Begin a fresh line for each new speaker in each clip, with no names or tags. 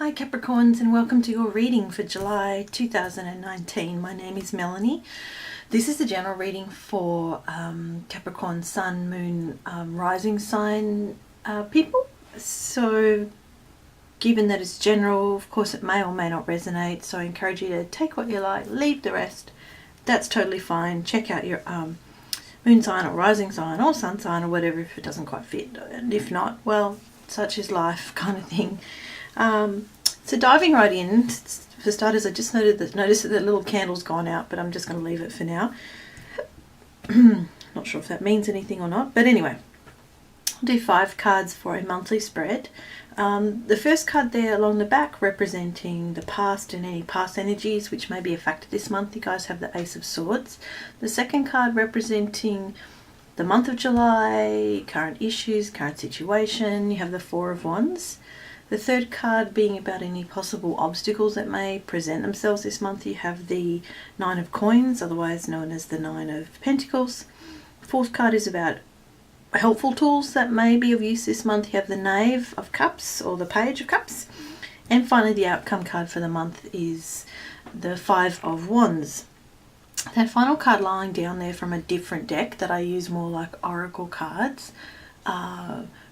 Hi Capricorns, and welcome to your reading for July 2019. My name is Melanie. This is a general reading for Capricorn Sun, Moon, Rising sign people. So given that it's general, of course it may or may not resonate, so I encourage you to take what you like, leave the rest. That's totally fine. Check out your moon sign or rising sign or sun sign or whatever if it doesn't quite fit, and if not, well, such is life kind of thing. So diving right in, for starters, I just noticed that the little candle's gone out, but I'm just going to leave it for now. Not sure if that means anything or not, but anyway, I'll do 5 cards for a monthly spread. The first card there along the back representing the past and any past energies which may be a factor this month. You guys have the Ace of Swords. The second card representing the month of July, current issues, current situation. You have the Four of Wands. The third card being about any possible obstacles that may present themselves this month. You have the Nine of Coins, otherwise known as the Nine of Pentacles. Fourth card is about helpful tools that may be of use this month. You have the Knave of Cups or the Page of Cups. And finally, the outcome card for the month is the Five of Wands. That final card lying down there from a different deck that I use more like oracle cards,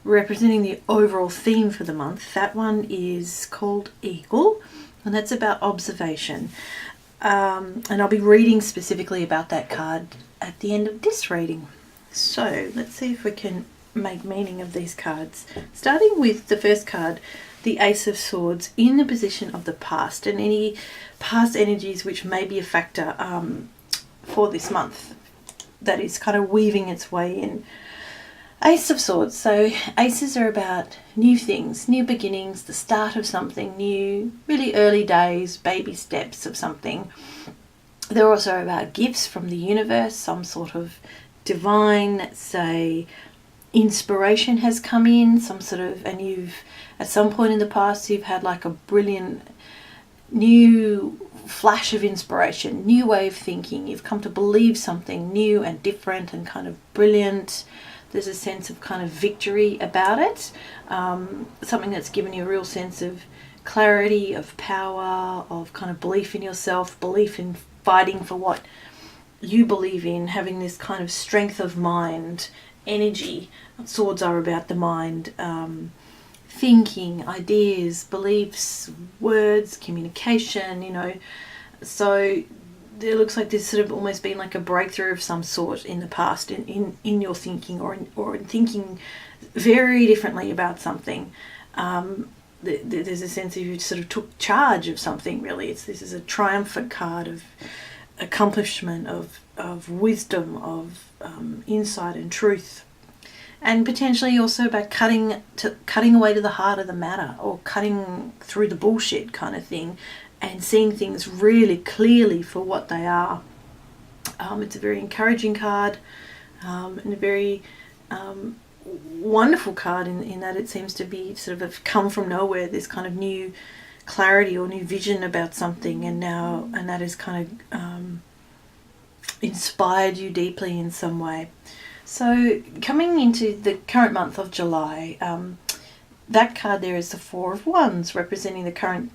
representing the overall theme for the month. That one is called Eagle, and that's about observation. And I'll be reading specifically about that card at the end of this reading. So let's see if we can make meaning of these cards. Starting with the first card, the Ace of Swords, in the position of the past and any past energies which may be a factor for this month that is kind of weaving its way in. Ace of Swords. So aces are about new things, new beginnings, the start of something new, really early days, baby steps of something. They're also about gifts from the universe, some sort of divine, say, inspiration has come in, some sort of, and you've, at some point in the past, you've had like a brilliant new flash of inspiration, new way of thinking. You've come to believe something new and different and kind of brilliant. There's a sense of kind of victory about it, something that's given you a real sense of clarity, of power, of kind of belief in yourself, belief in fighting for what you believe in, having this kind of strength of mind, energy. Swords are about the mind, thinking, ideas, beliefs, words, communication, you know. So it looks like there's sort of almost been like a breakthrough of some sort in the past in your thinking, or in thinking very differently about something. There's a sense of you sort of took charge of something, really. This is a triumphant card of accomplishment, of wisdom, of insight and truth. And potentially also about cutting away to the heart of the matter, or cutting through the bullshit kind of thing, and seeing things really clearly for what they are. It's a very encouraging card, and a very wonderful card in that it seems to be sort of come from nowhere, this kind of new clarity or new vision about something, and that has kind of inspired you deeply in some way. So coming into the current month of July, that card there is the Four of Wands, representing the current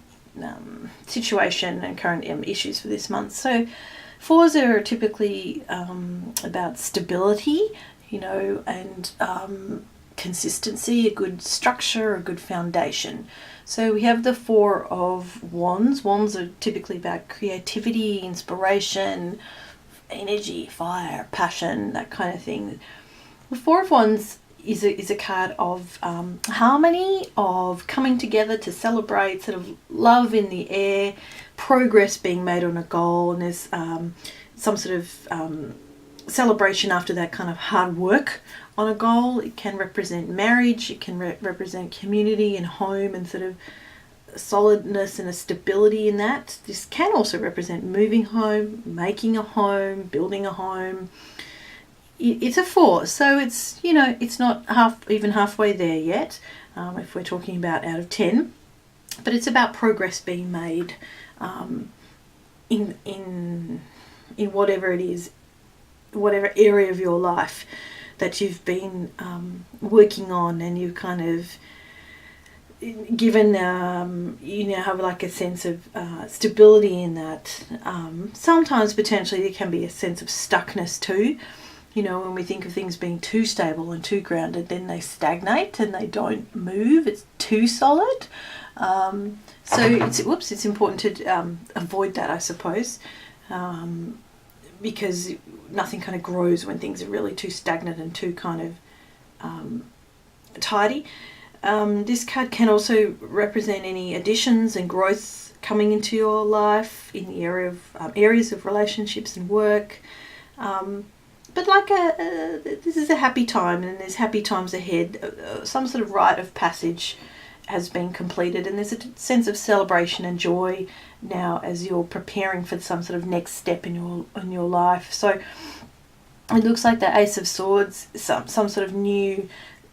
situation and current issues for this month. So fours are typically about stability, you know, and consistency, a good structure, a good foundation. So we have the Four of Wands. Wands are typically about creativity, inspiration, energy, fire, passion, that kind of thing. The Four of Wands is a card of harmony, of coming together to celebrate, sort of love in the air, progress being made on a goal, and there's some sort of celebration after that kind of hard work on a goal. It can represent marriage, it can represent community and home, and sort of solidness and a stability in that. This can also represent moving home, making a home, building a home. It's a 4, so it's, you know, it's not even halfway there yet, if we're talking about out of 10, but it's about progress being made in whatever it is, whatever area of your life that you've been working on, and you've kind of given you now have like a sense of stability in that, sometimes potentially there can be a sense of stuckness too. You know, when we think of things being too stable and too grounded, then they stagnate and they don't move. It's too solid. So it's important to avoid that, I suppose, because nothing kind of grows when things are really too stagnant and too kind of tidy. This card can also represent any additions and growth coming into your life in the area of areas of relationships and work. But like this is a happy time, and there's happy times ahead. Some sort of rite of passage has been completed, and there's a sense of celebration and joy now as you're preparing for some sort of next step in your life. So it looks like the Ace of Swords, some sort of new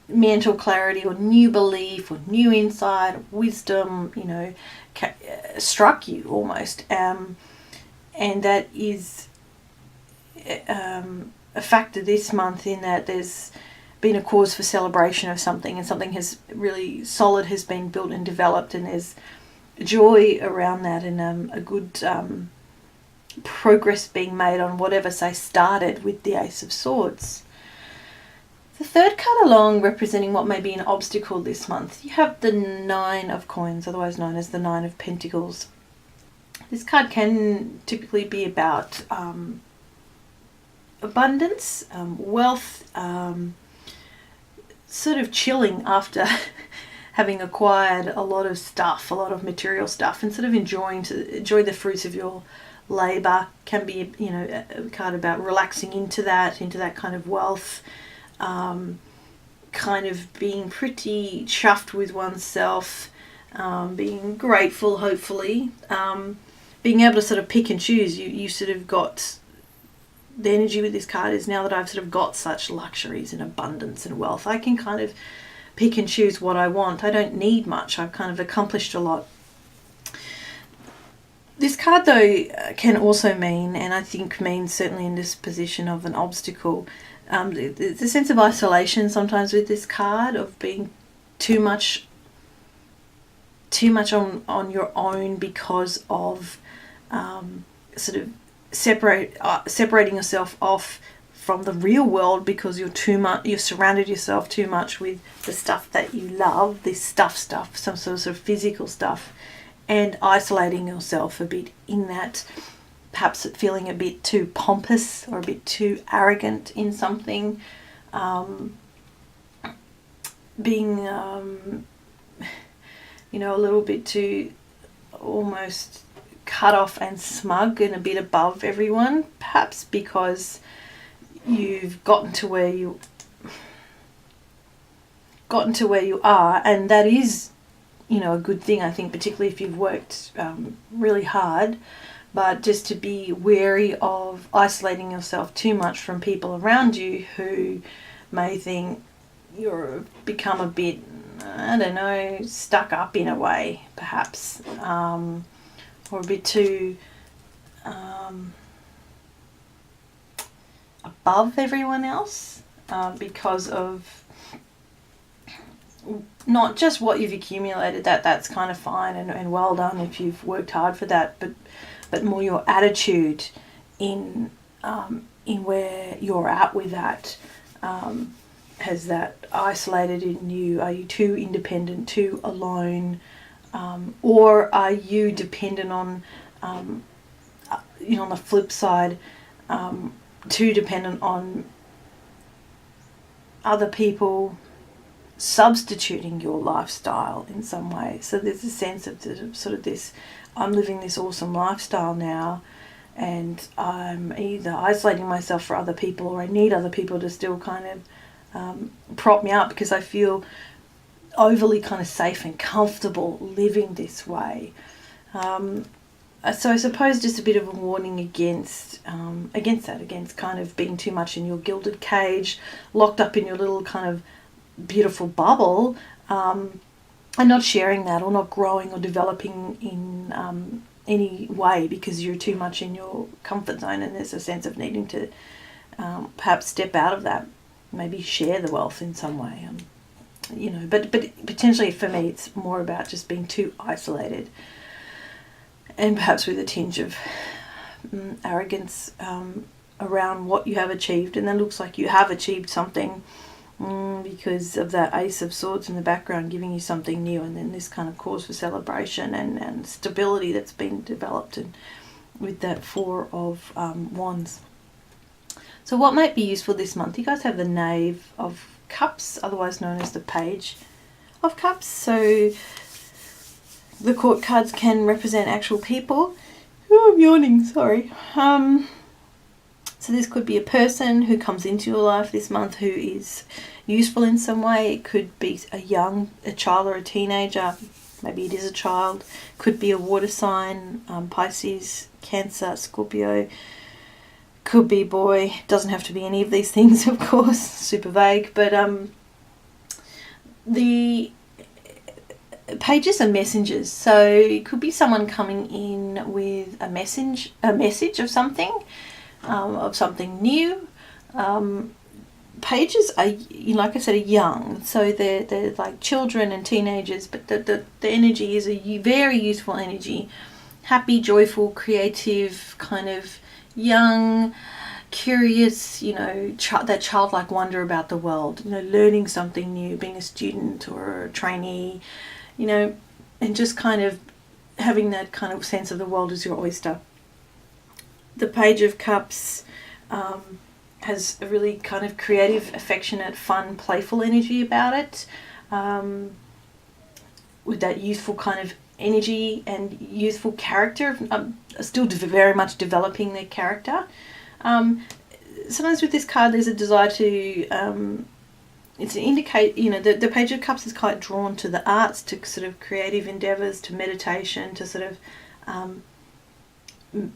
mental clarity or new belief or new insight, wisdom, you know, struck you almost, and that is a factor this month in that there's been a cause for celebration of something, and something has really solid has been built and developed, and there's joy around that, and a good progress being made on whatever, say, started with the Ace of Swords. The third card along, representing what may be an obstacle this month, you have the Nine of Coins, otherwise known as the Nine of Pentacles. This card can typically be about abundance, wealth, sort of chilling after having acquired a lot of stuff, a lot of material stuff, and sort of enjoy the fruits of your labour. Can be, you know, a card about relaxing into that kind of wealth, kind of being pretty chuffed with oneself, being grateful, hopefully, being able to sort of pick and choose. You sort of got the energy with this card is, now that I've sort of got such luxuries and abundance and wealth, I can kind of pick and choose what I want. I don't need much. I've kind of accomplished a lot. This card, though, can also mean, and I think means certainly in this position of an obstacle, there's a sense of isolation sometimes with this card, of being too much on your own because of sort of separating yourself off from the real world, because you've surrounded yourself too much with the stuff that you love, this stuff, some sort of physical stuff, and isolating yourself a bit in that, perhaps feeling a bit too pompous or a bit too arrogant in something, being you know, a little bit too almost cut off and smug and a bit above everyone, perhaps because you've gotten to where you are, and that is, you know, a good thing, I think, particularly if you've worked really hard. But just to be wary of isolating yourself too much from people around you who may think you're become a bit, I don't know, stuck up in a way, perhaps, or a bit too above everyone else, because of not just what you've accumulated. That's kind of fine and well done if you've worked hard for that, but more your attitude in where you're at with that. Has that isolated in you? Are you too independent, too alone, or are you dependent on, you know, on the flip side, too dependent on other people substituting your lifestyle in some way? So there's a sense of sort of this, I'm living this awesome lifestyle now, and I'm either isolating myself for other people, or I need other people to still kind of prop me up because I feel overly kind of safe and comfortable living this way. So I suppose just a bit of a warning against that, against kind of being too much in your gilded cage, locked up in your little kind of beautiful bubble, and not sharing that, or not growing or developing in any way because you're too much in your comfort zone, and there's a sense of needing to perhaps step out of that, maybe share the wealth in some way. you know, but potentially for me it's more about just being too isolated, and perhaps with a tinge of arrogance around what you have achieved, and then looks like you have achieved something because of that Ace of Swords in the background giving you something new, and then this kind of cause for celebration and stability that's been developed, and with that Four of Wands. So what might be useful this month? You guys have the Knave of Cups, otherwise known as the Page of Cups. So the court cards can represent actual people. Oh, I'm yawning, sorry. So this could be a person who comes into your life this month who is useful in some way. It could be a child or a teenager. Maybe it is a child. Could be a water sign, Pisces, Cancer, Scorpio. Could be boy. Doesn't have to be any of these things, of course. Super vague. But the pages are messengers. So it could be someone coming in with a message of something new. Pages are, like I said, are young, so they're like children and teenagers, but the energy is a very useful energy, happy, joyful, creative, kind of young, curious, you know, that childlike wonder about the world, you know, learning something new, being a student or a trainee, you know, and just kind of having that kind of sense of the world as your oyster. The Page of Cups has a really kind of creative, affectionate, fun, playful energy about it, with that youthful kind of energy and youthful character, still very much developing their character. Sometimes with this card there's a desire to, it's an indicate, you know, the Page of Cups is quite drawn to the arts, to sort of creative endeavours, to meditation, to sort of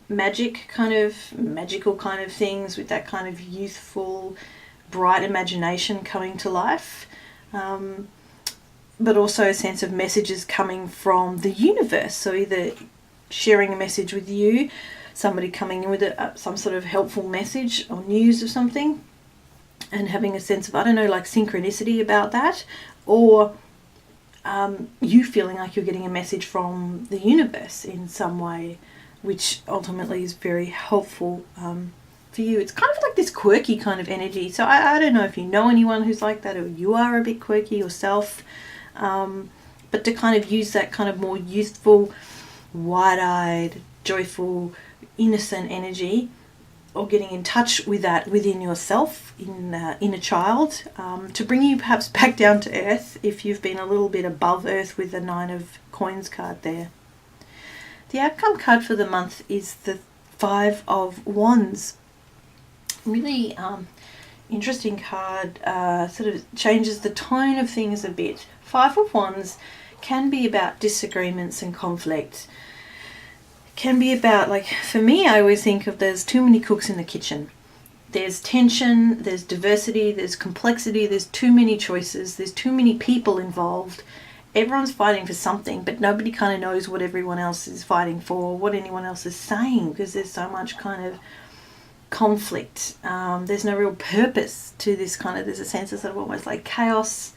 magical kind of things, with that kind of youthful, bright imagination coming to life, but also a sense of messages coming from the universe. So either sharing a message with you, somebody coming in with some sort of helpful message or news of something, and having a sense of, I don't know, like synchronicity about that, or you feeling like you're getting a message from the universe in some way, which ultimately is very helpful for you. It's kind of like this quirky kind of energy. So I don't know if you know anyone who's like that, or you are a bit quirky yourself, but to kind of use that kind of more youthful, wide-eyed, joyful, innocent energy, or getting in touch with that within yourself, in a child, to bring you perhaps back down to earth if you've been a little bit above earth with the Nine of Coins card there. The outcome card for the month is the Five of Wands. Really interesting card, sort of changes the tone of things a bit. Five of Wands can be about disagreements and conflict. Can be about, like, for me, I always think of there's too many cooks in the kitchen. There's tension, there's diversity, there's complexity, there's too many choices, there's too many people involved. Everyone's fighting for something, but nobody kind of knows what everyone else is fighting for, what anyone else is saying, because there's so much kind of conflict. There's no real purpose to this kind of, there's a sense of sort of almost like chaos.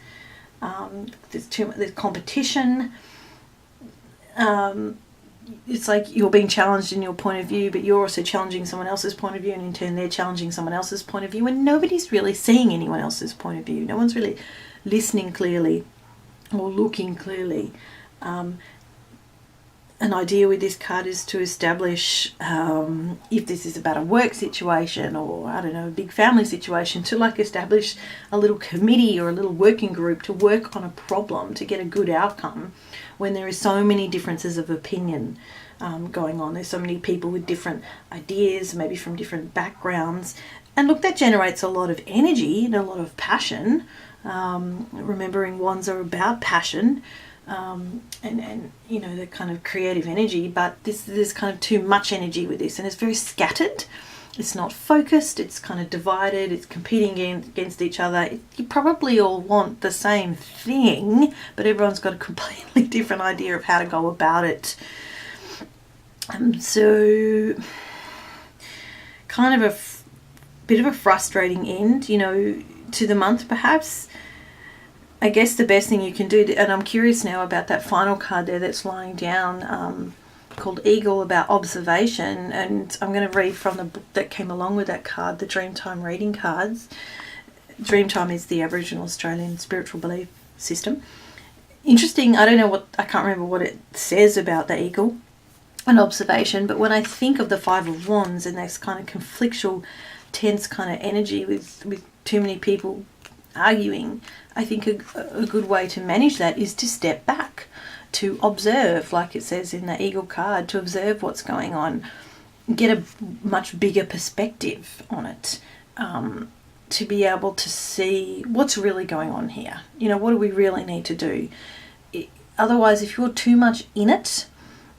There's competition. It's like you're being challenged in your point of view, but you're also challenging someone else's point of view, and in turn they're challenging someone else's point of view, and nobody's really seeing anyone else's point of view. No one's really listening clearly or looking clearly. An idea with this card is to establish, if this is about a work situation or, I don't know, a big family situation, to like establish a little committee or a little working group to work on a problem to get a good outcome when there is so many differences of opinion going on. There's so many people with different ideas, maybe from different backgrounds. And look, that generates a lot of energy and a lot of passion. Remembering wands are about passion. And you know, the kind of creative energy, but there's kind of too much energy with this, and it's very scattered. It's not focused, it's kind of divided, it's competing against each other. You probably all want the same thing, but everyone's got a completely different idea of how to go about it. So kind of a bit of a frustrating end, you know, to the month perhaps. I guess the best thing you can do, and I'm curious now about that final card there that's lying down, called Eagle, about observation, and I'm going to read from the book that came along with that card, the Dreamtime Reading Cards. Dreamtime is the Aboriginal Australian spiritual belief system. Interesting, I can't remember what it says about the eagle and observation, but when I think of the Five of Wands and this kind of conflictual, tense kind of energy with too many people arguing, I think a good way to manage that is to step back, to observe, like it says in the eagle card, to observe what's going on, get a much bigger perspective on it, to be able to see what's really going on here. What do we really need to do? Otherwise, if you're too much in it,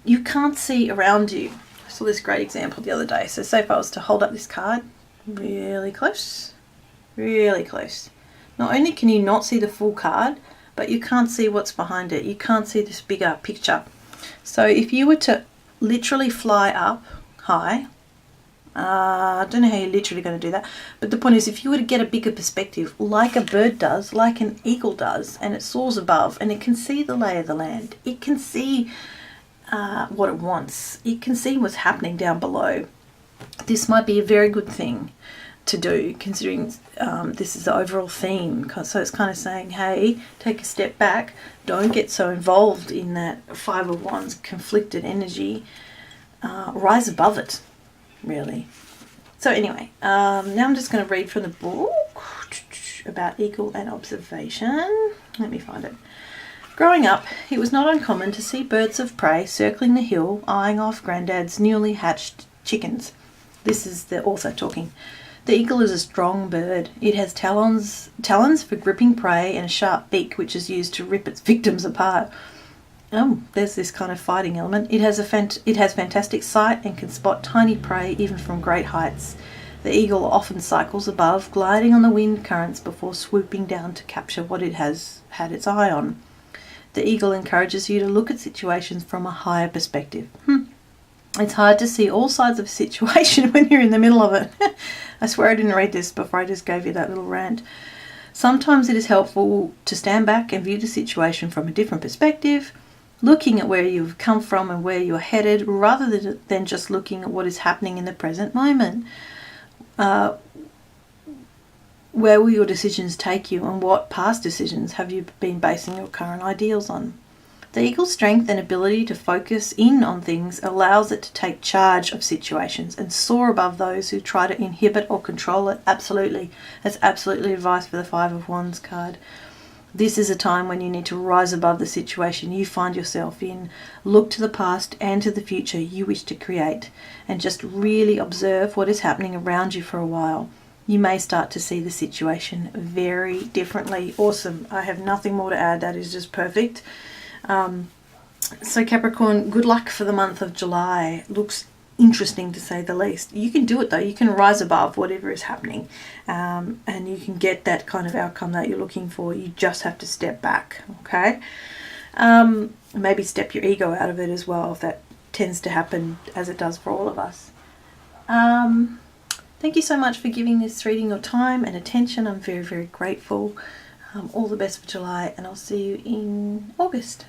you can't see around you. I saw this great example the other day. So say if I was to hold up this card really close, really close. Not only can you not see the full card, but you can't see what's behind it. You can't see this bigger picture. So if you were to literally fly up high, I don't know how you're literally going to do that, but the point is, if you were to get a bigger perspective, like a bird does, like an eagle does, and it soars above and it can see the lay of the land, it can see what it wants, it can see what's happening down below. This might be a very good thing to do, considering this is the overall theme. So it's kind of saying, hey, take a step back, don't get so involved in that Five of Wands conflicted energy, rise above it, really. So anyway, now I'm just going to read from the book about eagle and observation. Let me find it. Growing up, it was not uncommon to see birds of prey circling the hill, eyeing off Grandad's newly hatched chickens. This is the author talking. The eagle is a strong bird. It has talons for gripping prey and a sharp beak which is used to rip its victims apart. Oh, there's this kind of fighting element. It has fantastic sight and can spot tiny prey even from great heights. The eagle often cycles above, gliding on the wind currents before swooping down to capture what it has had its eye on. The eagle encourages you to look at situations from a higher perspective. It's hard to see all sides of a situation when you're in the middle of it. I swear I didn't read this before I just gave you that little rant. Sometimes it is helpful to stand back and view the situation from a different perspective, looking at where you've come from and where you're headed, rather than just looking at what is happening in the present moment. Where will your decisions take you, and what past decisions have you been basing your current ideals on? The eagle's strength and ability to focus in on things allows it to take charge of situations and soar above those who try to inhibit or control it. Absolutely. That's absolutely advice for the Five of Wands card. This is a time when you need to rise above the situation you find yourself in, look to the past and to the future you wish to create, and just really observe what is happening around you for a while. You may start to see the situation very differently. Awesome. I have nothing more to add. That is just perfect. So Capricorn, good luck for the month of July. Looks interesting to say the least. You can do it though. You can rise above whatever is happening, and you can get that kind of outcome that you're looking for. You just have to step back, okay? Maybe step your ego out of it as well, if that tends to happen, as it does for all of us. Thank you so much for giving this reading your time and attention. I'm very, very grateful. All the best for July, and I'll see you in August.